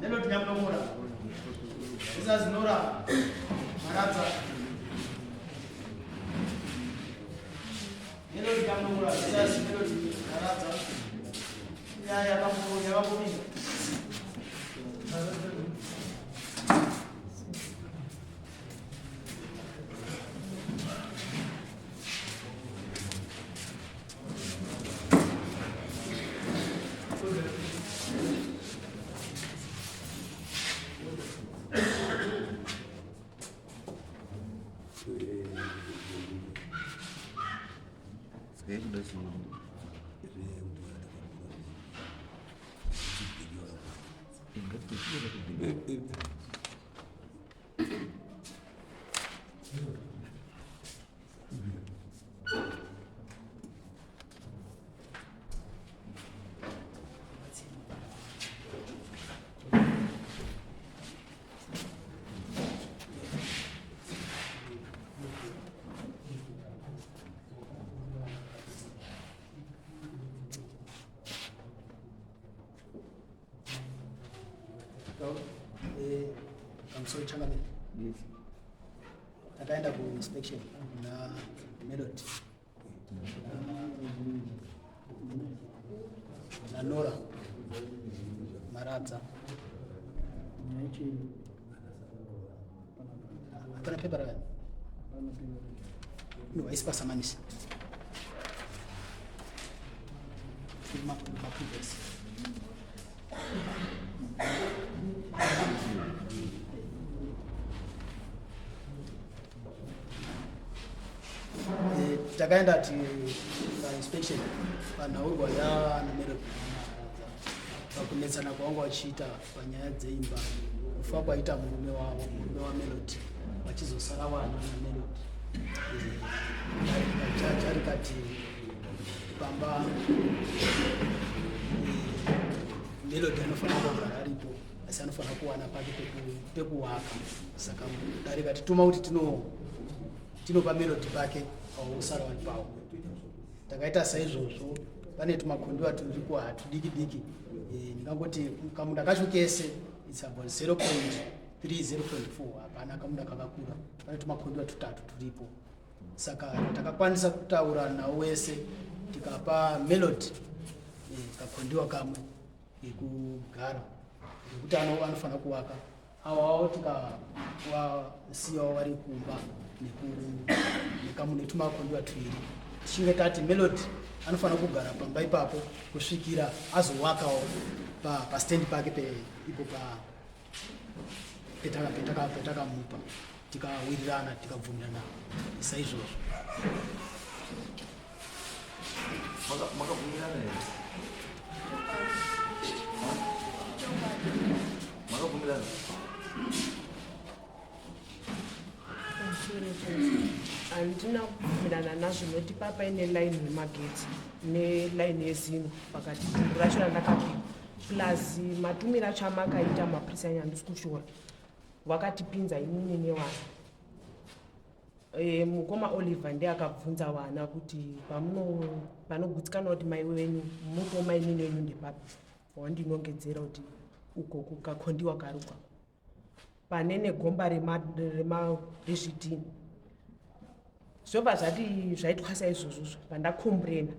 Melody yaMelody. This is Nora. Maraza. Melody yaMelody. This is Melody. Maraza. Yababubi. I'm sorry, Changabe. Yes. Akaenda ku inspection na Melody na Nora Maraza. Hapana paper gani? No, isipasamanisi. Filma kwa previous. Takaenda ati inspection panaurwa yaMelody pakunetsana kwanga wachiita panyaya dzeimba kufa kwaita murume waMelody vachizosara vana naMelody ari kati pamba Melody anofanira kugara aripo asi anofanira kuwana pake pekuwaka saka muDare kati tuma kuti tinopa Melody pake pausara vari pawo takaita saizvozvo pane tumakondiwa turi kuhatudiki diki ndingangoti kamunda kacho kese it's about 0.3 0.4 hapana kamunda kakakura pane tumakondiwa tutatu turipo saka takakwanisa kutaura nawo wese tikapa Melody kakondiwa kamwe kugara nekuti anofanira kuwaka awawo tikawasiyawo vari kumba nekamune tumakondiwa tuiri tichinge tati Melody anofanira kugara pamba ipapo kusvikira azowakawo pastand pake ipo petakamupa tikawirirana tikabvumirana saizvozvo. Makabvumirana here? Makabvumirana? Handina kubvumirana nazvo noti paine line yemagetsi neline yezino pakati pindu racho randakapinda plus matumiro acho amakaita mapurisa anyu handisi kushora wakatipinza inini newana mukoma Oliver ndiye akabvunza wana kuti panogutsikana kuti mai wenyu mutoma inini wenyu ndepapi wandinongedzera kuti uko kukakondiwa kari kwako pane negomba rezvidhini zvobva zvati zvaitwa saizvozvozvo pandakomburena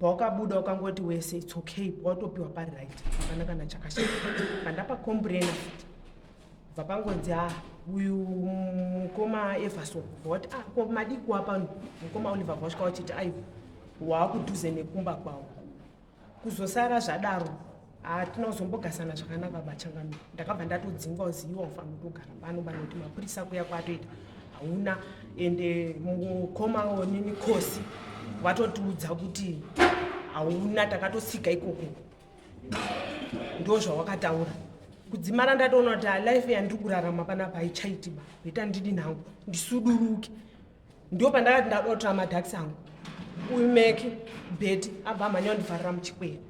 pawakabuda ukangoti wese it's okay pawatopiwa paright hapana kana chakashata pandapakomburena bva pangonzi uyu mukoma Everson vati ko madiki wapano mukoma Oliver vasvika vachiti aiwa waakudhuze nekumba kwawo kuzosara zvadaro hatinozombogasana zvakanaka bachangamira ndakabva ndatodzinga uziva ufanira kutogara pano panoti mapurisa kuya kwatoita hauna ende mukoma nini kosi watotiudza kuti hauna takatosika ikoko ndo zvawakataura kudzimara ndatoona kuti life yandiri kurarama panapa haichaitiba beta ndidi nhangu ndisuduruke Ndio pandakati ndadotora madhakisi angu. Uimeki beti abva amhanya kundivharira muchikwere.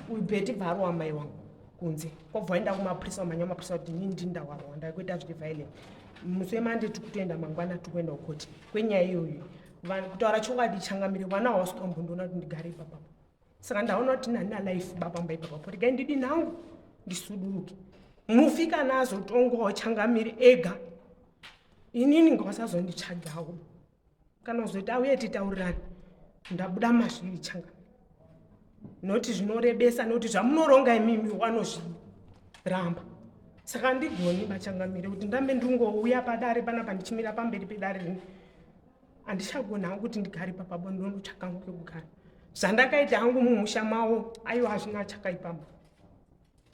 Uibeti bvarwa mai wangu kunze. Kwobva waenda kumapurisa wamhanya kumapurisa kuti inini ndindawarwa ndakuita zviviolence. Musi wemande tikutoenda mangwana tikuenda kukoti. Kwenyaya iyoyo kutaura chokwadi changamire vana hawasi kutomboona kuti ndigare ipapapo. Saka ndaona kuti nani alife baba ipapapo. Regai ndidini hangu ndisuduruke. Mufi kana azotongowo changamire ega. Inini ngawasazonditsvagawo. Kana uzoita auye titaurirane. Ndabuda mazviri changamire. Noti zvinorebesa noti zvamunoronga imimi wanozviramba. Saka ndigoni bachangamire kuti ndambe ndingouya padare panapa ndichimira pamberi pedare rini. Andichagona hangu kuti ndigare papapo ndonotsvaka hangu pekugara. Zvandakaita hangu mumusha mawo aiwa hazvina chakaipamba.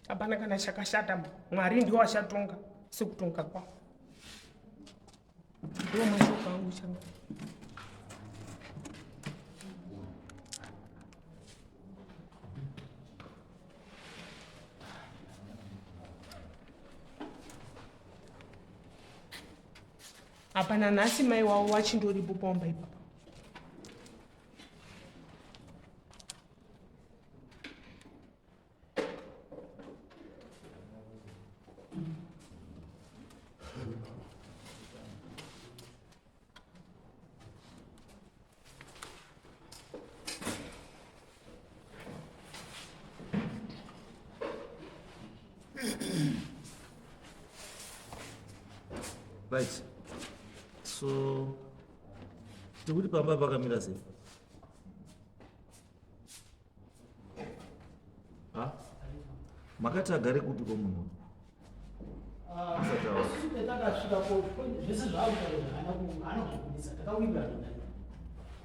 Hapana kana chakashata. Mwari ndiwo washatonga sekutonga kwawo. Ndiwo mashoko angu changu. Hapana Nhasi mai wavo wachindoripo pamba ipapo. Right. So, tikuti pamba pakamira sei? Makati agare kuti komunhu? Takasvikapo zvese zvaakutaura haana kuzvigwinyisa takawirirana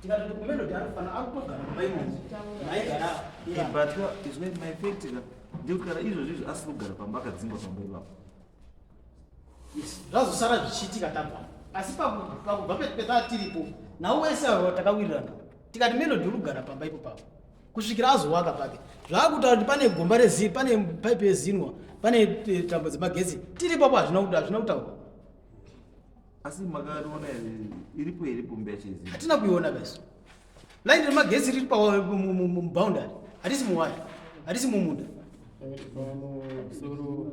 tikati kuMelody anofana akutogara paimodzi maigara But izwe maefektika ndekuti kana izvozvi asiri kugara pamba akadzingwa pamba ipapo. zvazosara zvichiitika tabva asi pakubva petaa tiripo nhau wese takawirirana tikati Melody uri kugara pamba ipopapo kusvikira azowaka pake zvakutaura kuti pane gomba rezino pane paipi yezinwa pane tambo dzemagetsi tiripo hazvina kutaurwa Asi makariona iripo here pombe yachezinwa? hatina kuiona basi laini remagetsi riri muboundary hatisi muwaya hatisi mumunda Soro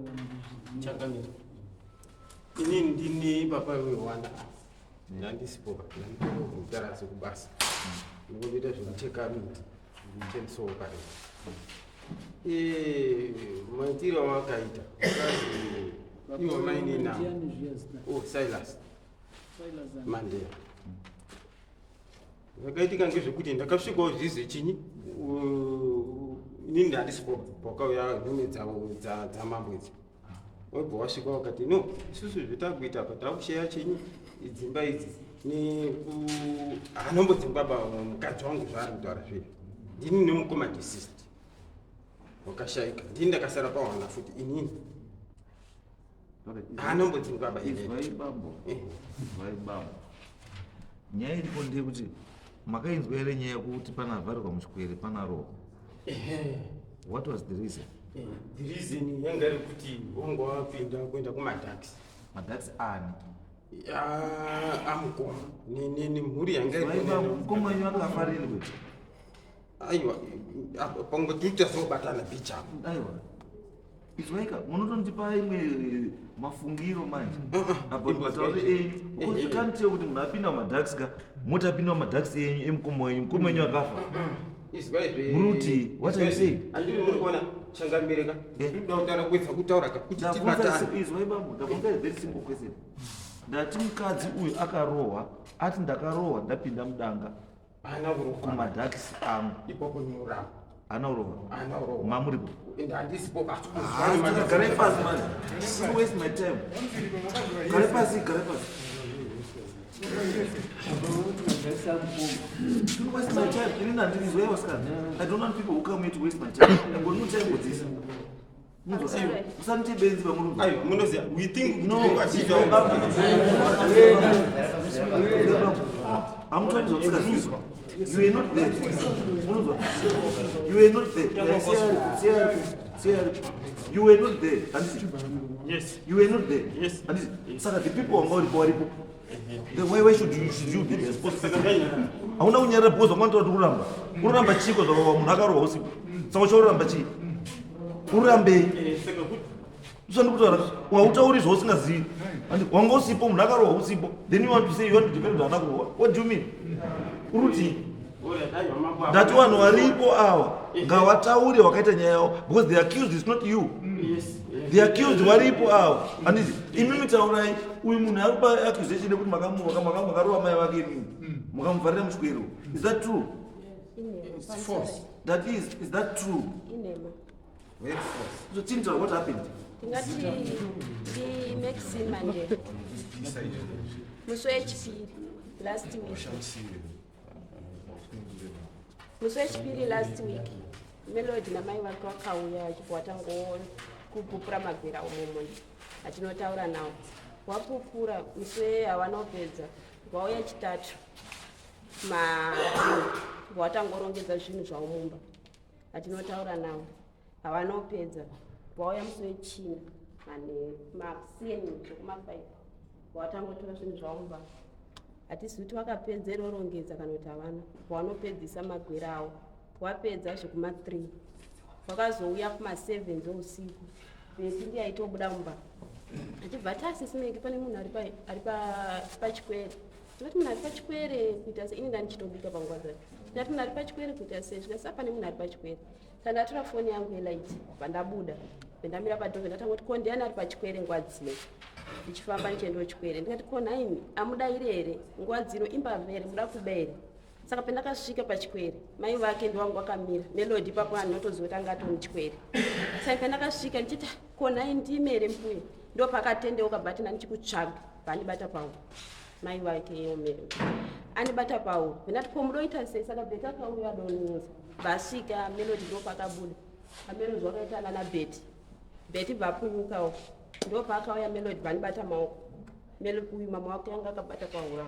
changamira. Inini ndini papa wewana. Ndandisipo ndandikugara sekubasa. Ndikuita zvekucheka miti. Ndichenso kare. Maitiro wakaita. Iwo maini na. Oh, Silas. Mandela. Vakaitika ngezvekuti ndakasvikawo zvizi chinyi. Inini ndandisipo pakauya nhume dzamambo idzi. Webva wasvika wakati no isusu zvetakuita apa takusheya chenyu dzimba idzi hanombodzimbaba mukadzi wangu zvaari kutaura zviri ndini nemukoma deceased wakashayika ndini ndakasara pawana futi inini hanombodzimbaba Vaibambo. Nyaya iripo ndeyekuti makainzwa here nyaya yekuti pana vharirwa muchikwere pana roho. What was the reason? The reason yanga iri kuti wangu wapinda kuenda kumadhaksi. Madhaksi ani? Amukoma nemhuri yanga mukoma wenyu akafa rini kuti? Aiwa pangoti tasobatana bicha. Aiwa. Izwaika munotondipa imwe mafungiro manje. Abatauri ukantiye kuti munhu apinda mumadhaksi ka mutapinda mumadhaksi enyu emukoma wenyu akafa. Muruti, what are you saying? Andiri muri kuona changamireka. Ndinoda kutaura kuedza kutaura kuti tibatane. Izwaibambo ndabvunza very simple question. Ndati mukadzi uyu akarohwa ati ndakarohwa ndapinda mudanga. Ana urohwa kumadhaksi angu. Ipopo nyura. Ana urohwa. Ana urohwa. Mamuripo. Ndandisipo basi. Gare pasi man. Don't waste my time. Gare pasi. Don't waste my time. I don't want people who come here to waste my time. I'm going to tell you this. We think no. I'm trying to excuse you. You are not there. You are not there. You are not there. Yes. You were not there. Yes. And saka the people who are going to then why should you be responsible? Hauna kunyara because wamanta kuti uramba chiko zvawa munhu akarohwa usiku saka chauramba chii urambe usandi kutaura wautauri zvausingazivi and wanga usipo munhu akarohwa usipo then you want to say you want to defend zvana kurohwa. What do you mean? Uruti ndati vanhu varipo ava ngavataure wakaita nyaya yavo because the accused is not you. The accused varipo ava handiti imimi taurai uyu munhu ari paaccusation yekuti makarova mai vake imimi mukamuvharira muchikwero. Is that true? It's false. That is that true? Very false. So Tinta, what happened? Tingati ndi maxima nje musi wechipiri last week Melody namai vake vakauya vachibva kugupura magwera omumwe atinotaura nawo wapupura musi havanopedza vauya chitatu watangorongedza zvinhu zvavo mumba atinotaura nawo havanopedza vauya musi wechina maseni zvekuma5 vatangotora zvinhu zvavo mumba hatisi kuti vakapedzera orongedza kana kuti havana vanopedzisa magwera avo wapedza zvekuma3 vakazouya kuma7 dzeusiku beti ndiye aitobuda mumba achibva tasisimeki pane munhu ari pachikwere toti munhu ari pachikwere kuita se ini ndanichitobika panguva dzacho ndati munhu ari pachikwere kuita se zvikasa pane munhu ari pachikwere kandatora foni yangu yelight pandabuda pendamira padhove ndatangoti ko ndiani ari pachikwere nguva dzino ndichifamba ndichienda chikwere ndikati ko naimi amudaire here nguva dzino imbavhere muda kubere saka pendakasvika pachikwere mai vake ndiwangu vakamira Melody papo anotoziva kuti anga atoni chikwere saka pendakasvika ndichiti ko nai ndimere mbuye ndo pakatendeuka bati nanichikutsvaga vandibata pauro mai vake Melody andibata pauro pendati ko mudoita sei saka bheti akauya adonunza vasvika Melody ndo pakabuda aMelody wakaitana nabheti bheti bvapunyukawo ndo paakauya Melody vandibata maoko uyu mama wake anga akabata paura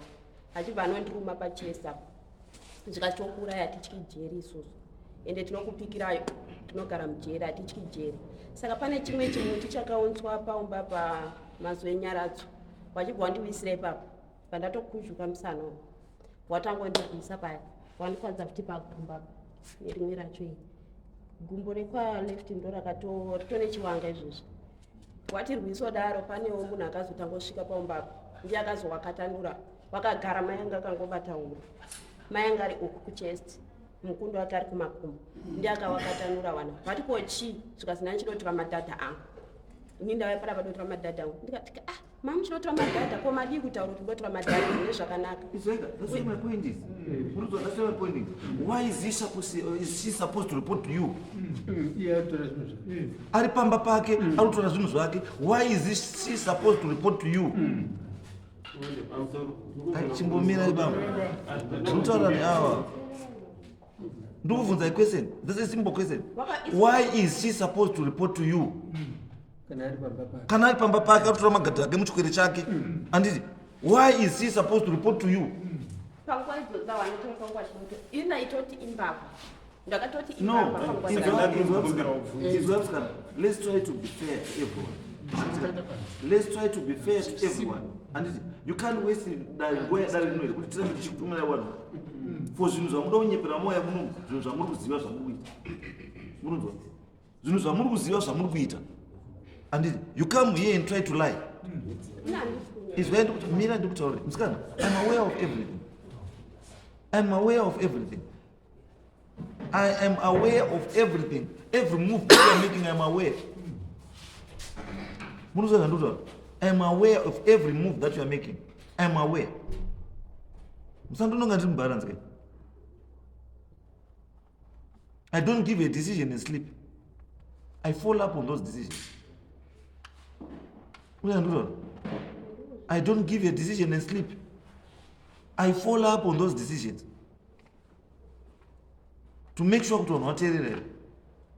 achibva anondiruma pachesa zvikatokuraya hatichiki jeri isusu ende tinokupikirayo tinogara mujeri hatichiki jeri saka pane chimwe chimuti chakaunzwa paumba pamazuva enyaradzo wachibva wandiwisira ipapo pandatokuzvuka musana watangondirwisa paya wandikwanisa kuti pagumba nerimwe racho iri gumbo rekwaleft ndo rikatone chiwanga izvozvo watirwiso daro panewo munhu akazotangosvika paumbapa ndiye akazowakatanura wakagara mai anga akangobataura mai anga ari uku kuchest mukundo wake ari kumakumbo ndiye akawakatanura wana vati ko chii zvikazina ndichinotora madhadha angu ini ndauya para padotora madhadha angu ndikati mama chinotora madhadha ko madii kutaura kuti ndotora madhadha nezvakanaka. That's what my point is. That's what my point is. Why is she supposed to report to you? Ari pamba pake arutora zvinhu zvake. Why is she supposed to report to you? Chimbomira ibamba. Ndutaura neawa. Ndikubvunza question. This is a simple question. Why is she supposed to report to you? Kana ari pamba pake arutora magadha ake muchikwere chake. Anditi, why is she supposed to report to you? No, let's try to be fair to everyone. Let's try to be fair to everyone. And you can't waste that way that you know kuti tira kuchikumira vanhu. For zvinhu zvamuda kunyepera moya muno, zvinhu zvamuri kuziva zvamuri kuita. Munonzwa? Zvinhu zvamuri kuziva zvamuri kuita. And you come here and try to lie. It's very mira ndikutaura. Msikana, I'm aware of everything. I'm aware of everything. I am aware of everything. Every move that you are making, I'm aware. I am aware of every move that you are making. I am aware. I don't give a decision and sleep. I follow up on those decisions. I don't give a decision and sleep. I follow up on those decisions to make sure that not terror.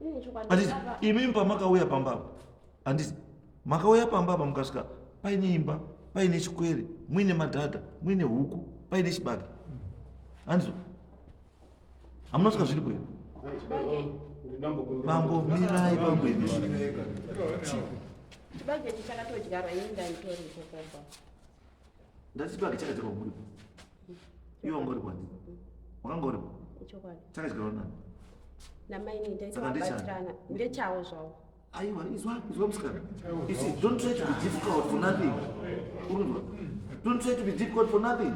And imim pamakauya pamba. And this makauya pamba pamukasika paine imba, paine chikwere, muine madhadha, muine huku, paine chibage. And so I'm not going to Bambo mirai bambo. chibage chichakatodyarwa ini ndanitoripo kopa ndati chibage chakadyarwa muripo iwe wanga uri kwandi wakanga uripo ichokwadi chakadyarwa nani namaini ndaitovabatirana ndechawo zvavo aiwa izwa musikana isi don't try to be difficult for nothing urunzwa don't try to be difficult for nothing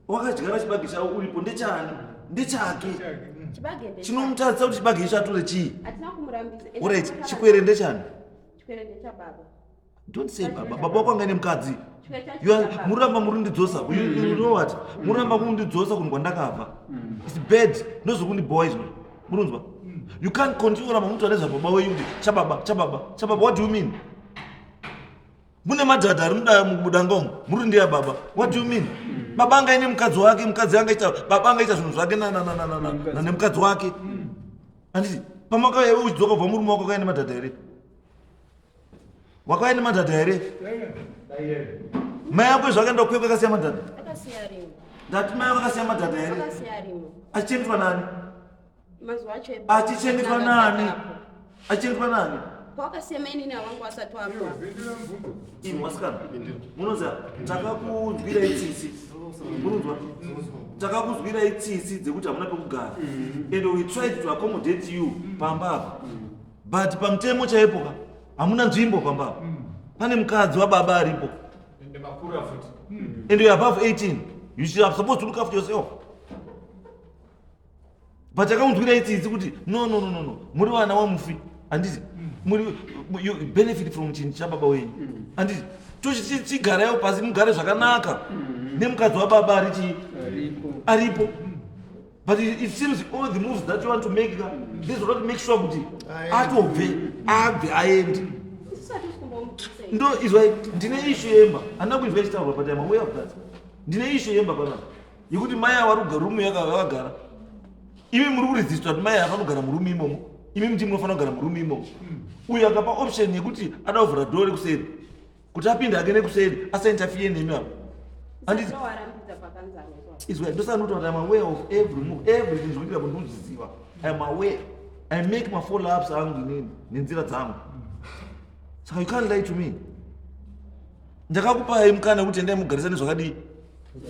wakadyara chibage chavo uripo ndechani ndechake chibage chinomutadzisa kuti chibage icho atore chii hatina kumurambisa right chikwere ndechani chikwere ndechababa don't say baba baba wako anga ine mukadzi muramba murundidzosa you know what muramba murundidzosa kunhu kwandakabva its bad ndozokundibowa izvo murunzwa you can't continue kuramba muti anezva baba wenyu kuti chababa what do you mean mune madhadha ari mudangomo muri ndiya baba what do you mean baba anga ine mukadzi wake mukadzi angaita baba angaita zvinhu zvake nemukadzi wake anditi pamakauya uchidzoka kubva murume wako akaine madhadha here wakaine madhadha here mai yako zvakaenda kukwekwa akasiya madhadha akasiya rimwe ndati mai yako akasiya madhadha here akasiya rimwe achichengetwa nani mazuva acho achichengetwa nani achichengetwa nani pakasiya mainini avangu asati wafa imi masikana munoziva takakunzwira itsitsi munonzwa takakunzwira itsitsi dzekuti hamuna pekugara and we tried to accommodate you pamba apa but pamutemo chaipoka hamuna nzvimbo pamba apa pane mukadzi wababa aripo and you are above 18 you should have supposed to look after yourself but takakunzwira itsitsi kuti no muri vana wamufi handiti you benefit from chinhu chababa wenyu handiti tochigarayo pasi mugare zvakanaka nemukadzi wababa aripo but it seems all the moves that you want to make this will not make sure kuti atobve abve aende ndo izwai ndine ishu yemba handina kuizwa ichitaurwa but I'm aware of that ndine ishu yemba panapa yekuti mai avari rumu yakagara imi muri kuregister kuti mai afanogara murumu imomo imi muti munofanira kugara murumu imomo uyu akapa option yekuti ada kuvhura dore kuseri kuti apinde agene kuseri asainterfere nemi apo handiti izwa ndosanoti kuti I'm aware of every move everything zvokuitira kuti ndozviziva I'm aware I make my follow ups angu nenzira dzangu saka you can't lie to me ndakakupai mukana kuti endai mugarisane zvakadii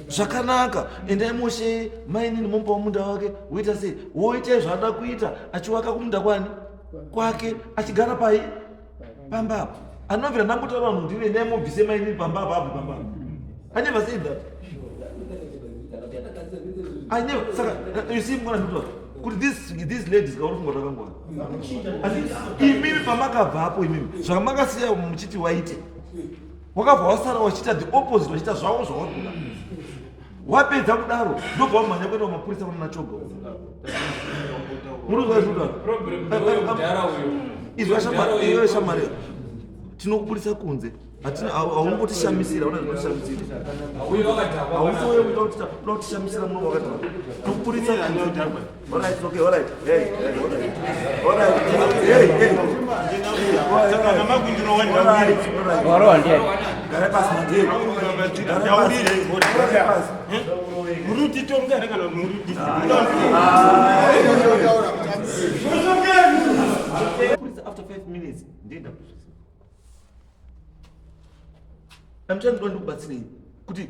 zvakanaka endai moshe mainini momupawo munda wake woita sei woitai zvaada kuita achiwaka kumunda kwani kwake achigara pai pamba apa anovira ndangotaura munhu ndiri endai mobvise mainini pamba apa abve pamba apa I never said that I never saka you see mwana ndotwa kuti these ladies kaurifungwa takangwana imimi pamakabvapo imimi zvamakasiya muchiti waite wakabva wasara wachiita the opposite wachiita zvavo zvawagona wapedza kudaro ndobva wamhanya kuenda kumapurisa kuna choga izvaiwe shamari tinokubudisa kunze haungotishamisira una zvinoshamisira hautouye kuda kutishamisira muno wakadaro tokubudisa kunze alright okay alright hey gare pasi mandei gare pasi muruti tonga kana muruti after 5 minutes ndinda I'm trying to kubatsirei kuti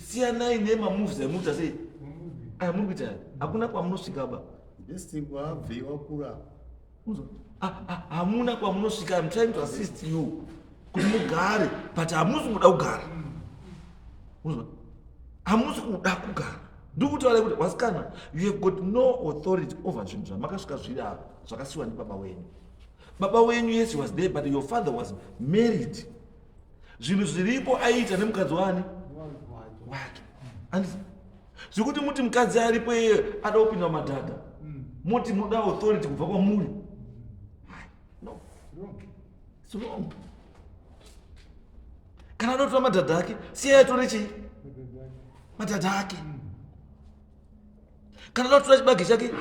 siyanai nemamoves amuita sei aya muri kuita hakuna kwamunosvika ba hamuna kwamunosvika I'm trying to assist you kuti mugare but hamusi kuda kugara hamusi kuda kugara ndikutaura kuti wasikana you have got no authority over zvinhu zvamakasvika zviri apa zvakasiyiwa nebaba wenyu. Baba wenyu yes he was there but your father was married. Zvinhu zviripo aita nemukadzi wani wake. And zvikuti muti mukadzi aripo iye ada kupinda madhadha. Muti muda authority kubva kwamuri. No. It's wrong. Kana anotora madhadha ake siya atore chii madhadha ake. Kana anotora chibage chake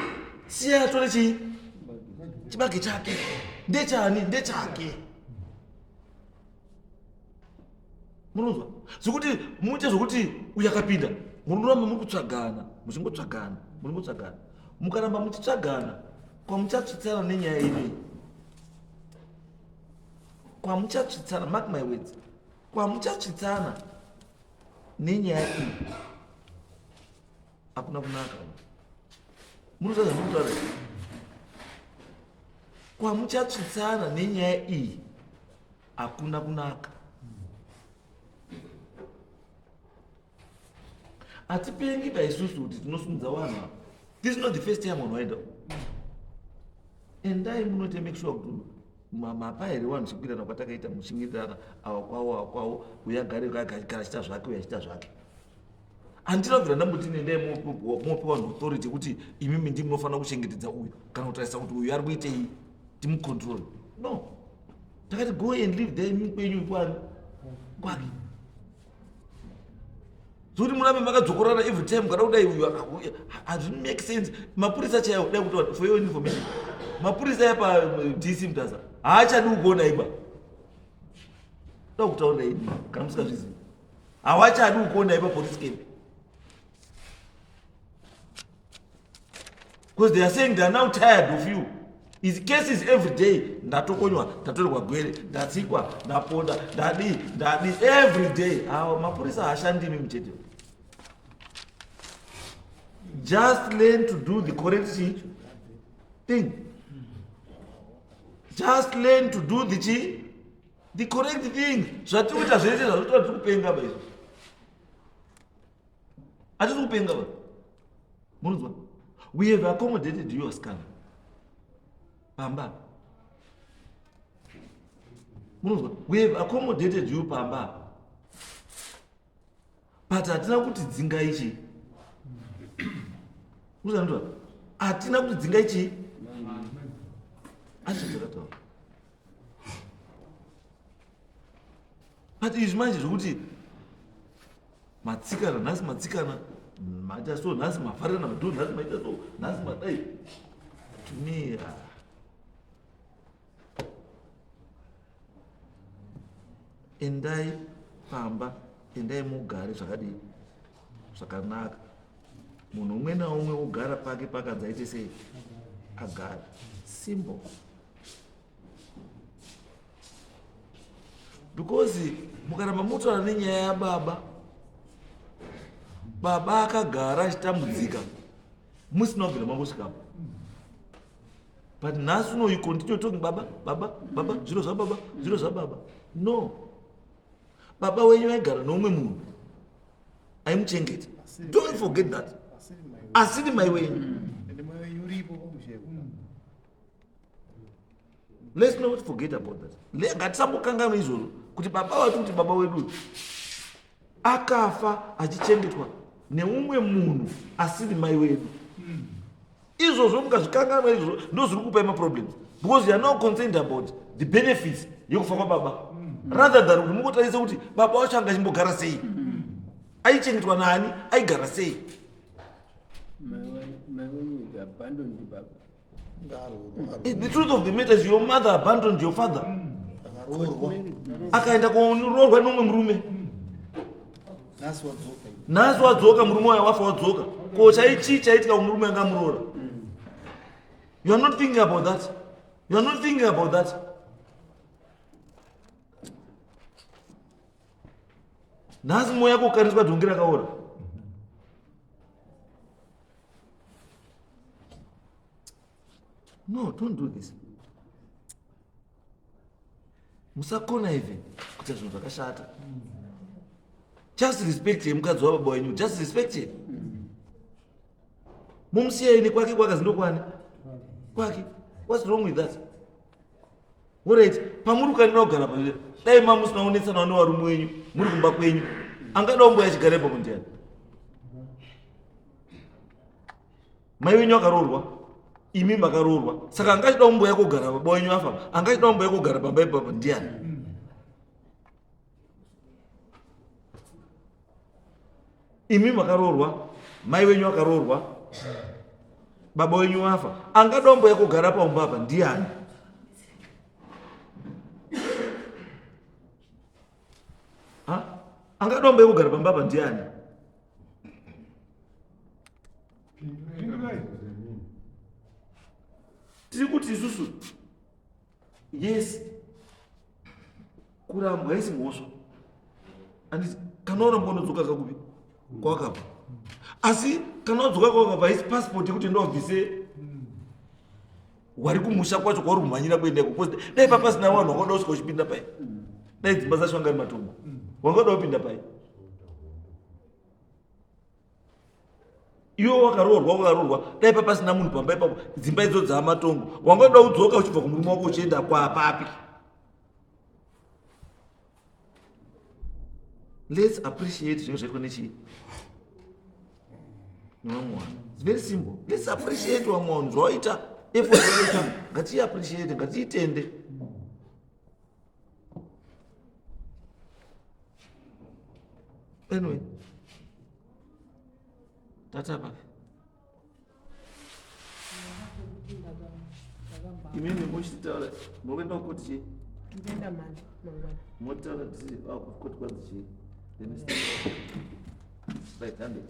siya atore chii chibage chake. Ndechani ndechake. Munozwa zvikuti muite zvokuti uyakapinda munoramba muri kutsvagana muchingotsvagana mukaramba muchitsvagana kwamuchatsvitsana nenyaya ineyi kwamuchatsvitsana, mark my words, kwamuchatsvitsana nenyaya iyi hakuna kunaka. Munotaura zvekutaura kwamuchatsvitsana nenyaya iyi hakuna kunaka. Hatipengi paisusu kuti tinosumudza vanhu ava. This is not the first time on waenda. Endai munote make sure kuti mapa here vanhu chikwirana kwatakaita muchingirirana ava kwavo uyagare achita zvake uye achita zvake. Handinobvira ndamboti nendai mopiwa authority kuti imimi ndi munofanira kuchengetedza uyu kana kutarisa kuti uyu ari kuitei timucontrol. No. Takati go and live there imimi kwenyu kwani kwake. Zuri murambe makadzokorana every time kana kudai uyu akauya. Hazvini make sense. Mapurisa chaiwo dai kuti for your information. Mapurisa yapa DC Mutasa haachadi kuona iba. Toda kutaura ini kana musikazvizivi. Havachadi kuona iba police camp. Because they are saying they are now tired of you. His cases every day. Ndatokonywa, ndatorerwa gwere, ndatsikwa, ndaponda, ndadi every day. Mapurisa haashandi imi mchete. Just learn to do the correct thing. Just learn to do the correct thing. Zvatiuita zvese zvazvitoda tikupenga ba izvo. Hatisi kupenga ba. Munozwa? We have accommodated your scam. Pamba. We have accommodated you, Pamba. But hatina kuti dzinga ichi. Muzandwa? Hatina kuti dzinga ichi. Achirwara. But izvi manje zvokuti matsikana, nhasi matsikana, maita so, nhasi mafarana madhoo, nhasi maita so, nhasi madai. To me, endai Pamba, endai mugare zvakadii zvakanaka. Munhu umwe naumwe ogara pake pakadzaite sei agara. Simple. Because mukaramba mutotaura nenyaya yababa, baba akagara achitambudzika musina kubvira mangosvikapo. But nhasi you continue talking baba, zviro zvababa. No. Baba wenyu aigara nomwe munhu aimuchengeta. Don't forget that. Asiri mai wenyu. Let's not forget about that. Ngatisambokanganwa izvozvo kuti baba watu kuti baba wedu akafa achichengetwa neumwe munhu asiri mai wedu. Izvozvo mukazvikanganwa izvozvo ndozviri kupa maproblems. Because you are not concerned about the benefits yekufa kwababa. Rather than kuti mukotarisa kuti baba wacho anga chimbogara sei, aichengetwa nani, aigara sei. The truth of the matter is your mother abandoned your father. Akaenda kunororwa nomwe murume. Nhasi wadzoka murume wayo wafa wadzoka. Ko chaitika murume anga murora. You are not thinking about that. Nhasi moyo yako ukariswa dhongi rakaora. No, don't do this. Musakona even kuti zvinhu zvakashata. Just respect him, mukadzi wababa wenyu. Just respect him. Mumsiyeni kwake kwakazindokwana. Kwake. What's wrong with that? Alright, pamuri ukanira kugara pazviri. Dai mamusina unetsana nevarume wenyu, muri kumba kwenyu. Angada omboya chigarepo mundiani. Mai wenyu akarorwa. Imi makarorwa. Saka angachida omboya kugara baba wenyu afa. Angachida omboya kugara baba ipapa ndiani. Imi makarorwa. Mai wenyu akarorwa. Baba wenyu afa. Angada omboya kugara paumba apa ndiani. Angada omboya kugara pamba apa ndiani. Tiri kuti isusu, yes, kurambwa haisi mhosva. Anditi kana uramba unodzoka kakupi kwakabva, asi kana wadzoka kwakabva haisi passport yekuti ndobvise wari kumusha kwacho kwauri kumhanyira kuenda kuposta. Dai papasina vanhu wangada usika uchipinda pai, dai dzimba zacho vanga ri matombo, wangada upinda pai. Iwo wakaroorwa dai papasina munhu pamba ipapo, dzimba idzo dzaamatongo, wangada udzoka uchibva kumurume wako uchienda kwapapi. Let's appreciate zvinhu zvaitwa nechii nevamwe vanhu. It's very simple. Let's appreciate vamwe vanhu zvawaita, effort yavaita, ngatiappreciate, ngatiitende. Anyway, tata papi. Imini muchitaura mukuenda kuti chii? Ndenda mani mangwana. Motaura kuti kuti kwanzi chii? Right, hand it.